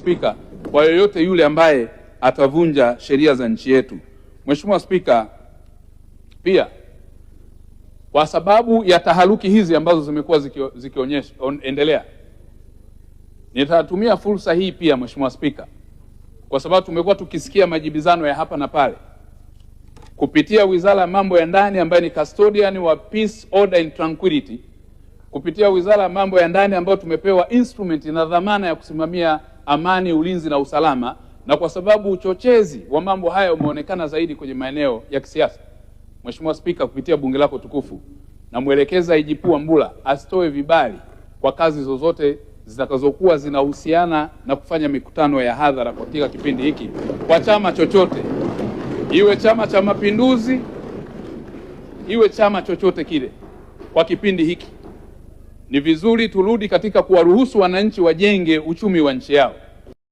Spika, kwa yoyote yule ambaye atavunja sheria za nchi yetu. Mheshimiwa Spika, pia kwa sababu ya taharuki hizi ambazo zimekuwa endelea, nitatumia fursa hii pia Mheshimiwa Spika, kwa sababu tumekuwa tukisikia majibizano ya hapa na pale kupitia Wizara ya Mambo ya Ndani ambayo ni custodian wa peace, order and tranquility, kupitia Wizara ya Mambo ya Ndani ambayo tumepewa instrument na dhamana ya kusimamia amani, ulinzi na usalama, na kwa sababu uchochezi wa mambo haya umeonekana zaidi kwenye maeneo ya kisiasa. Mheshimiwa Spika, kupitia bunge lako tukufu, na mwelekeza IGP Wambura asitoe vibali kwa kazi zozote zitakazokuwa zinahusiana na kufanya mikutano ya hadhara katika kipindi hiki kwa chama chochote, iwe Chama cha Mapinduzi, iwe chama chochote kile. Kwa kipindi hiki ni vizuri turudi katika kuwaruhusu wananchi wajenge uchumi wa nchi yao.